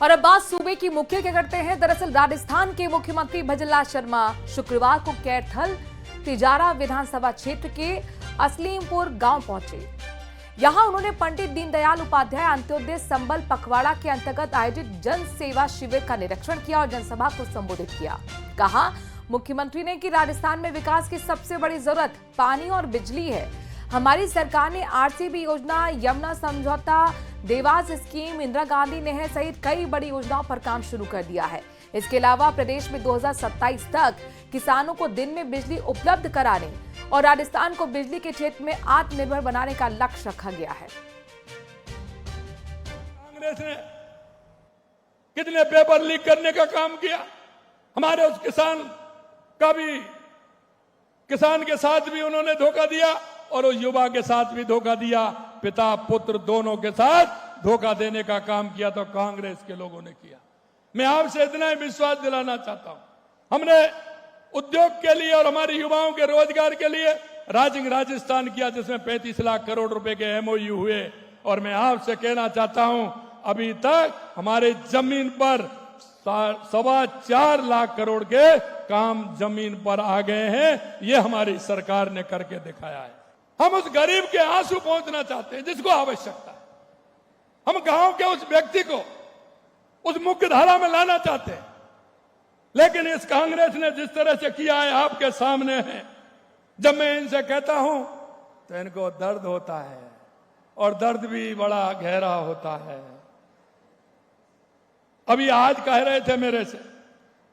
और अब बात सूबे की मुख्य के करते हैं। दरअसल राजस्थान के मुख्यमंत्री भजनलाल शर्मा शुक्रवार को कैथल तिजारा विधानसभा क्षेत्र के असलीमपुर गांव पहुंचे। यहां उन्होंने पंडित दीनदयाल उपाध्याय अंत्योदय संबल पखवाड़ा के अंतर्गत आयोजित जन सेवा शिविर का निरीक्षण किया और जनसभा को संबोधित किया। कहा मुख्यमंत्री ने कि राजस्थान में विकास की सबसे बड़ी जरूरत पानी और बिजली है। हमारी सरकार ने आरसीबी योजना, यमुना समझौता, देवास स्कीम, इंदिरा गांधी नहर सहित कई बड़ी योजनाओं पर काम शुरू कर दिया है। इसके अलावा प्रदेश में 2027 तक किसानों को दिन में बिजली उपलब्ध कराने और राजस्थान को बिजली के क्षेत्र में आत्मनिर्भर बनाने का लक्ष्य रखा गया है। कांग्रेस ने कितने पेपर लीक करने का काम किया। हमारे उस किसान के साथ भी उन्होंने धोखा दिया और उस युवा के साथ भी धोखा दिया। पिता पुत्र दोनों के साथ धोखा देने का काम किया तो कांग्रेस के लोगों ने किया। मैं आपसे इतना ही विश्वास दिलाना चाहता हूं, हमने उद्योग के लिए और हमारे युवाओं के रोजगार के लिए राजस्थान किया, जिसमें 35 लाख करोड़ रुपए के एमओयू हुए। और मैं आपसे कहना चाहता हूं, अभी तक हमारे जमीन पर 4.25 लाख करोड़ के काम जमीन पर आ गए हैं। ये हमारी सरकार ने करके दिखाया है। हम उस गरीब के आंसू पहुंचना चाहते हैं जिसको आवश्यकता है। हम गांव के उस व्यक्ति को उस मुख्य धारा में लाना चाहते हैं, लेकिन इस कांग्रेस ने जिस तरह से किया है आपके सामने है। जब मैं इनसे कहता हूं तो इनको दर्द होता है और दर्द भी बड़ा गहरा होता है। अभी आज कह रहे थे मेरे से,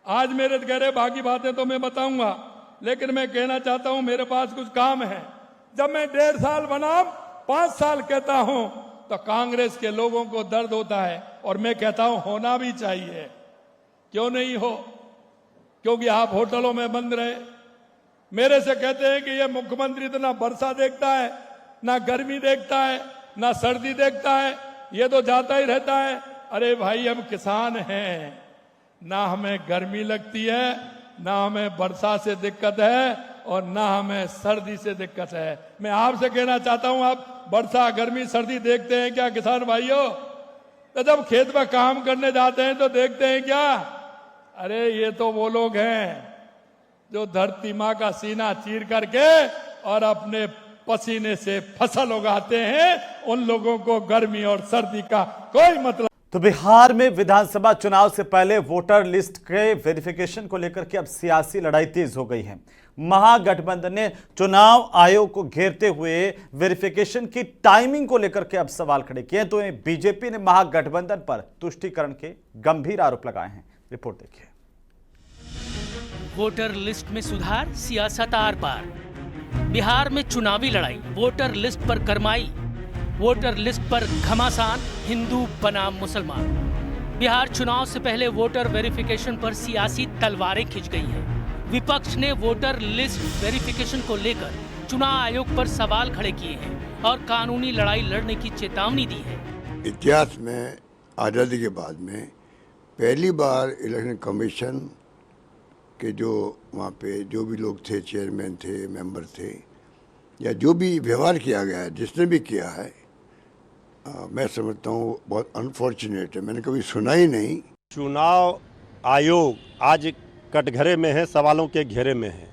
आज मेरे कह रहे बाकी बातें तो मैं बताऊंगा, लेकिन मैं कहना चाहता हूं मेरे पास कुछ काम है। जब मैं 1.5 साल बनाम 5 साल कहता हूं तो कांग्रेस के लोगों को दर्द होता है और मैं कहता हूं होना भी चाहिए। क्यों नहीं हो? क्योंकि आप होटलों में बंद रहे। मेरे से कहते हैं कि ये मुख्यमंत्री तो ना वर्षा देखता है, ना गर्मी देखता है, ना सर्दी देखता है, ये तो जाता ही रहता है। अरे भाई, हम किसान हैं, ना हमें गर्मी लगती है, ना हमें वर्षा से दिक्कत है और ना हमें सर्दी से दिक्कत है। मैं आपसे कहना चाहता हूं, आप वर्षा गर्मी सर्दी देखते हैं क्या किसान भाइयों? तो जब खेत में काम करने जाते हैं तो देखते हैं क्या? अरे ये तो वो लोग हैं जो धरती माँ का सीना चीर करके और अपने पसीने से फसल उगाते हैं। उन लोगों को गर्मी और सर्दी का कोई मतलब। तो बिहार में विधानसभा चुनाव से पहले वोटर लिस्ट के वेरिफिकेशन को लेकर के अब सियासी लड़ाई तेज हो गई है। महागठबंधन ने चुनाव आयोग को घेरते हुए वेरिफिकेशन की टाइमिंग को लेकर के अब सवाल खड़े किए हैं। तो बीजेपी ने महागठबंधन पर तुष्टीकरण के गंभीर आरोप लगाए हैं। रिपोर्ट देखिए। वोटर लिस्ट में सुधार, सियासत आर पार। बिहार में चुनावी लड़ाई, वोटर लिस्ट पर करमाई, वोटर लिस्ट पर घमासान, हिंदू बनाम मुसलमान। बिहार चुनाव से पहले वोटर वेरिफिकेशन पर सियासी तलवारें खिंच गई हैं। विपक्ष ने वोटर लिस्ट वेरिफिकेशन को लेकर चुनाव आयोग पर सवाल खड़े किए हैं और कानूनी लड़ाई लड़ने की चेतावनी दी है। इतिहास में आज़ादी के बाद में पहली बार इलेक्शन कमीशन के जो वहाँ पे जो भी लोग थे, चेयरमैन थे, मेंबर थे, या जो भी व्यवहार किया गया है, जिसने भी किया है, मैं समझता हूँ बहुत अनफॉर्चुनेट है। मैंने कभी सुना ही नहीं। चुनाव आयोग आज कटघरे में है, सवालों के घेरे में है।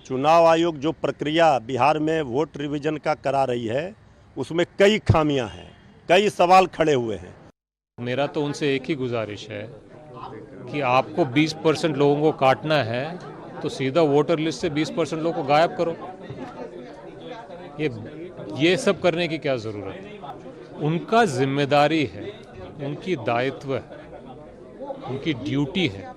चुनाव आयोग जो प्रक्रिया बिहार में वोट रिवीजन का करा रही है, उसमें कई खामियां हैं, कई सवाल खड़े हुए हैं। मेरा तो उनसे एक ही गुजारिश है कि आपको 20% लोगों को काटना है तो सीधा वोटर लिस्ट से 20% लोगों को गायब करो। ये सब करने की क्या जरूरत है? उनका जिम्मेदारी है, उनकी दायित्व है, उनकी ड्यूटी है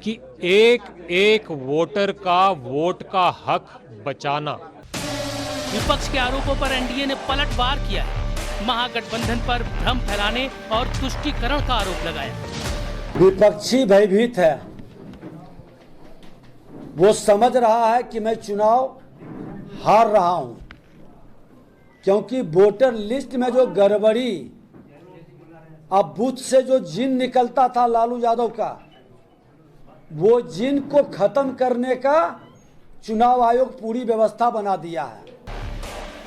कि एक एक वोटर का वोट का हक बचाना। विपक्ष के आरोपों पर एनडीए ने पलटवार किया है। महागठबंधन पर भ्रम फैलाने और तुष्टीकरण का आरोप लगाया। विपक्षी भयभीत है, वो समझ रहा है कि मैं चुनाव हार रहा हूं, क्योंकि वोटर लिस्ट में जो गड़बड़ी, अब बूथ से जो जिन निकलता था लालू यादव का, वो जिन को खत्म करने का चुनाव आयोग पूरी व्यवस्था बना दिया है।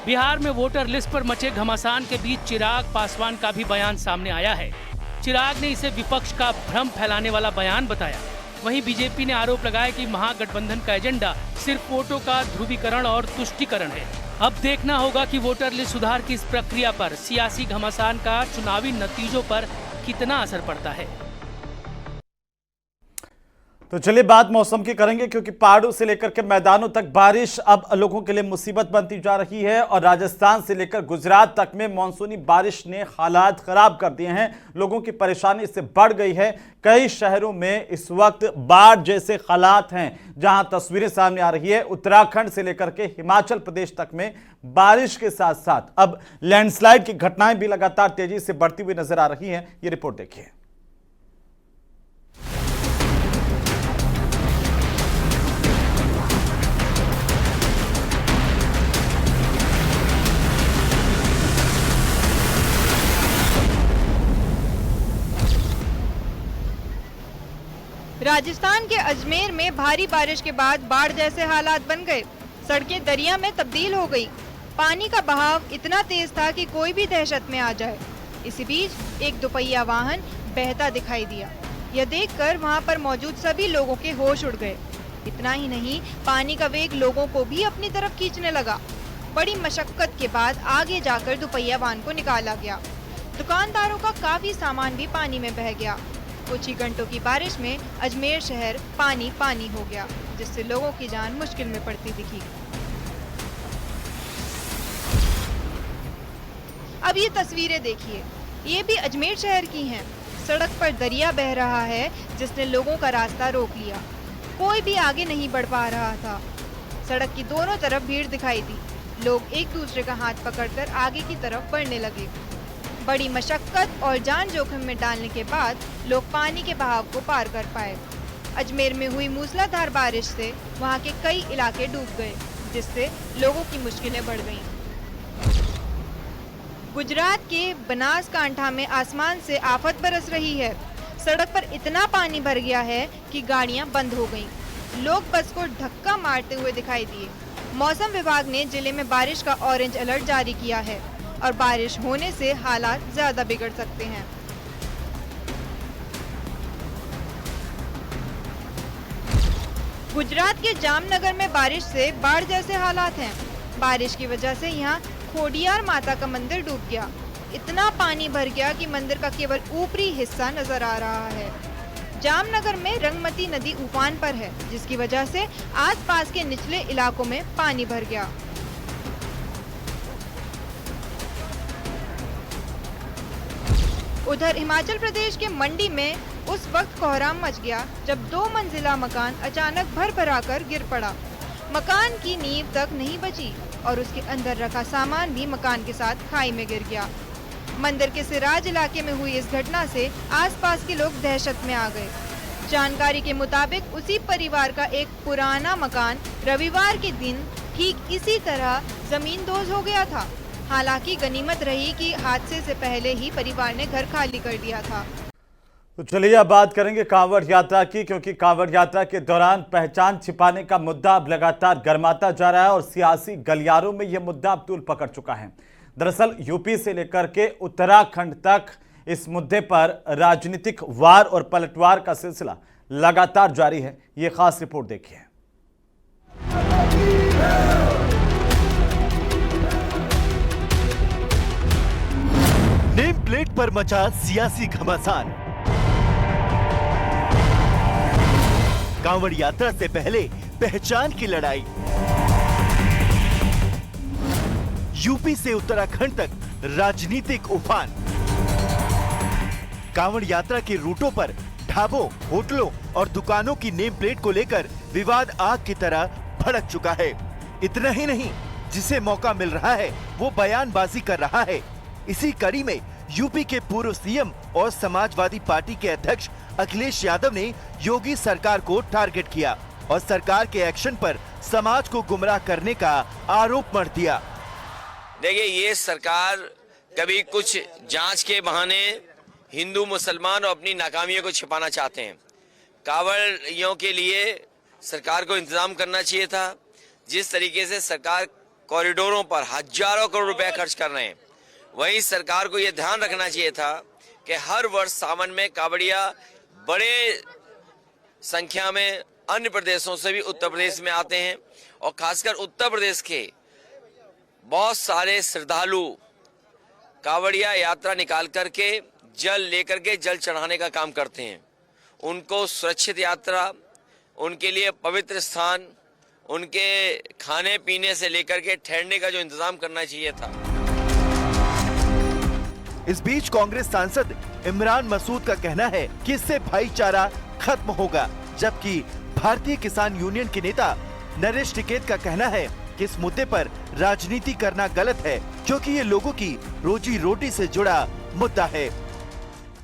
बिहार में वोटर लिस्ट पर मचे घमासान के बीच चिराग पासवान का भी बयान सामने आया है। चिराग ने इसे विपक्ष का भ्रम फैलाने वाला बयान बताया। वहीं बीजेपी ने आरोप लगाया कि महागठबंधन का एजेंडा सिर्फ वोटों का ध्रुवीकरण और तुष्टीकरण है। अब देखना होगा कि वोटर लिस्ट सुधार की इस प्रक्रिया पर सियासी घमासान का चुनावी नतीजों पर कितना असर पड़ता है। तो चलिए बात मौसम की करेंगे, क्योंकि पहाड़ों से लेकर के मैदानों तक बारिश अब लोगों के लिए मुसीबत बनती जा रही है और राजस्थान से लेकर गुजरात तक में मानसूनी बारिश ने हालात खराब कर दिए हैं। लोगों की परेशानी इससे बढ़ गई है। कई शहरों में इस वक्त बाढ़ जैसे हालात हैं, जहां तस्वीरें सामने आ रही है। उत्तराखंड से लेकर के हिमाचल प्रदेश तक में बारिश के साथ साथ अब लैंडस्लाइड की घटनाएं भी लगातार तेजी से बढ़ती हुई नजर आ रही हैं। ये रिपोर्ट देखिए। राजस्थान के अजमेर में भारी बारिश के बाद बाढ़ जैसे हालात बन गए। सड़कें दरिया में तब्दील हो गई। पानी का बहाव इतना तेज था कि कोई भी दहशत में आ जाए। इसी बीच एक दुपहिया वाहन बहता दिखाई दिया। यह देखकर वहां पर मौजूद सभी लोगों के होश उड़ गए। इतना ही नहीं, पानी का वेग लोगों को भी अपनी तरफ खींचने लगा। बड़ी मशक्कत के बाद आगे जाकर दुपहिया वाहन को निकाला गया। दुकानदारों का काफी सामान भी पानी में बह गया। कुछ ही घंटों की बारिश में अजमेर शहर पानी पानी हो गया, जिससे लोगों की जान मुश्किल में पड़ती दिखी। अब ये तस्वीरें देखिए, ये भी अजमेर शहर की हैं। सड़क पर दरिया बह रहा है, जिसने लोगों का रास्ता रोक लिया। कोई भी आगे नहीं बढ़ पा रहा था। सड़क की दोनों तरफ भीड़ दिखाई दी। लोग एक दूसरे का हाथ पकड़कर आगे की तरफ बढ़ने लगे। बड़ी मशक्कत और जान जोखिम में डालने के बाद लोग पानी के बहाव को पार कर पाए। अजमेर में हुई मूसलाधार बारिश से वहां के कई इलाके डूब गए, जिससे लोगों की मुश्किलें बढ़ गईं। गुजरात के बनासकांठा में आसमान से आफत बरस रही है। सड़क पर इतना पानी भर गया है कि गाड़ियां बंद हो गईं। लोग बस को धक्का मारते हुए दिखाई दिए। मौसम विभाग ने जिले में बारिश का ऑरेंज अलर्ट जारी किया है और बारिश होने से हालात ज्यादा बिगड़ सकते हैं। गुजरात के जामनगर में बारिश से बाढ़ जैसे हालात हैं। बारिश की वजह से यहाँ खोडियार माता का मंदिर डूब गया। इतना पानी भर गया कि मंदिर का केवल ऊपरी हिस्सा नजर आ रहा है। जामनगर में रंगमती नदी उफान पर है, जिसकी वजह से आसपास के निचले इलाकों में पानी भर गया। उधर हिमाचल प्रदेश के मंडी में उस वक्त कोहराम मच गया जब 2 मंजिला मकान अचानक भर कर गिर पड़ा। मकान की नींव तक नहीं बची और उसके अंदर रखा सामान भी मकान के साथ खाई में गिर गया। मंदिर के सिराज इलाके में हुई इस घटना से आसपास के लोग दहशत में आ गए। जानकारी के मुताबिक उसी परिवार का एक पुराना मकान रविवार के दिन ठीक इसी तरह जमींदोज हो गया था। हालांकि गनीमत रही कि हादसे से पहले ही परिवार ने घर खाली कर दिया था। तो चलिए अब बात करेंगे कांवड़ यात्रा की, क्योंकि कांवड़ यात्रा के दौरान पहचान छिपाने का मुद्दा अब लगातार गर्माता जा रहा है और सियासी गलियारों में यह मुद्दा अब तूल पकड़ चुका है। दरअसल यूपी से लेकर के उत्तराखंड तक इस मुद्दे पर राजनीतिक वार और पलटवार का सिलसिला लगातार जारी है। ये खास रिपोर्ट देखिए। नेम प्लेट पर मचा सियासी घमासान। कांवड़ यात्रा से पहले पहचान की लड़ाई। यूपी से उत्तराखंड तक राजनीतिक उफान। कांवड़ यात्रा के रूटों पर ढाबों, होटलों और दुकानों की नेम प्लेट को लेकर विवाद आग की तरह भड़क चुका है। इतना ही नहीं, जिसे मौका मिल रहा है वो बयानबाजी कर रहा है। इसी कड़ी में यूपी के पूर्व सीएम और समाजवादी पार्टी के अध्यक्ष अखिलेश यादव ने योगी सरकार को टारगेट किया और सरकार के एक्शन पर समाज को गुमराह करने का आरोप मढ़ दिया। देखिए, ये सरकार कभी कुछ जांच के बहाने हिंदू मुसलमान और अपनी नाकामियों को छिपाना चाहते हैं। कांवड़ियों के लिए सरकार को इंतजाम करना चाहिए था। जिस तरीके से सरकार कॉरिडोरों पर हजारों करोड़ रुपए खर्च कर रहे हैं, वहीं सरकार को यह ध्यान रखना चाहिए था कि हर वर्ष सावन में कांवड़िया बड़े संख्या में अन्य प्रदेशों से भी उत्तर प्रदेश में आते हैं और खासकर उत्तर प्रदेश के बहुत सारे श्रद्धालु कांवड़िया यात्रा निकाल करके जल लेकर के जल चढ़ाने का काम करते हैं। उनको सुरक्षित यात्रा, उनके लिए पवित्र स्थान, उनके खाने पीने से लेकर के ठहरने का जो इंतजाम करना चाहिए था। इस बीच कांग्रेस सांसद इमरान मसूद का कहना है कि इससे भाईचारा खत्म होगा, जबकि भारतीय किसान यूनियन के नेता नरेश टिकैत का कहना है कि इस मुद्दे पर राजनीति करना गलत है, क्योंकि ये लोगों की रोजी रोटी से जुड़ा मुद्दा है।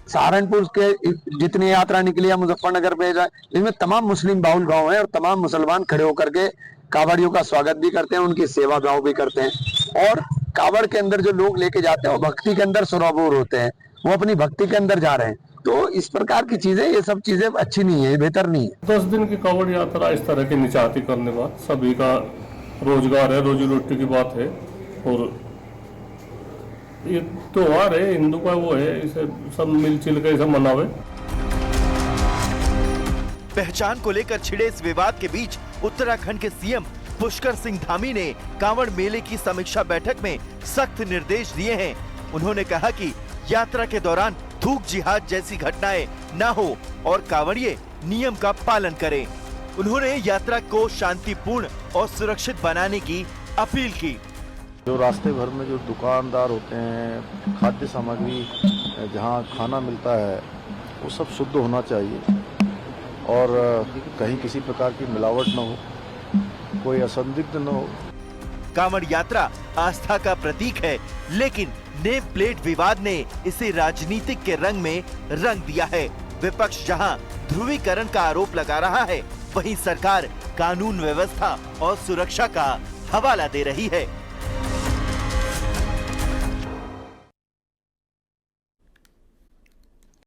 सहारनपुर के जितनी यात्रा निकली है मुजफ्फरनगर पे, इसमें तमाम मुस्लिम बाहुल गांव है और तमाम मुसलमान खड़े होकर के कांवड़ियों का स्वागत भी करते हैं, उनकी सेवा भाव भी करते हैं। और कांवड़ के अंदर जो लोग लेके जाते हैं वो भक्ति के अंदर सरोवर होते हैं, वो अपनी भक्ति के अंदर जा रहे हैं। तो इस प्रकार की चीजें, ये सब चीजें अच्छी नहीं है, बेहतर नहीं है। 10 दिन की कांवड़ यात्रा इस तरह की निचाती करने के बाद सभी का रोजगार है, रोजी रोटी की बात है और ये त्योहार है, हिंदू का वो है, इसे सब मिलजुल के इसे मनावे। पहचान को लेकर छिड़े इस विवाद के बीच उत्तराखंड के सीएम पुष्कर सिंह धामी ने कांवड़ मेले की समीक्षा बैठक में सख्त निर्देश दिए हैं। उन्होंने कहा कि यात्रा के दौरान थूक जिहाद जैसी घटनाएं न हो और कांवड़िए नियम का पालन करें। उन्होंने यात्रा को शांतिपूर्ण और सुरक्षित बनाने की अपील की। जो रास्ते भर में जो दुकानदार होते हैं, खाद्य सामग्री जहाँ खाना मिलता है, वो सब शुद्ध होना चाहिए और कहीं किसी प्रकार की मिलावट न हो, कोई असंदिग्ध न हो। कांवड़ यात्रा आस्था का प्रतीक है, लेकिन नेम प्लेट विवाद ने इसे राजनीतिक के रंग में रंग दिया है। विपक्ष जहां ध्रुवीकरण का आरोप लगा रहा है, वहीं सरकार कानून व्यवस्था और सुरक्षा का हवाला दे रही है।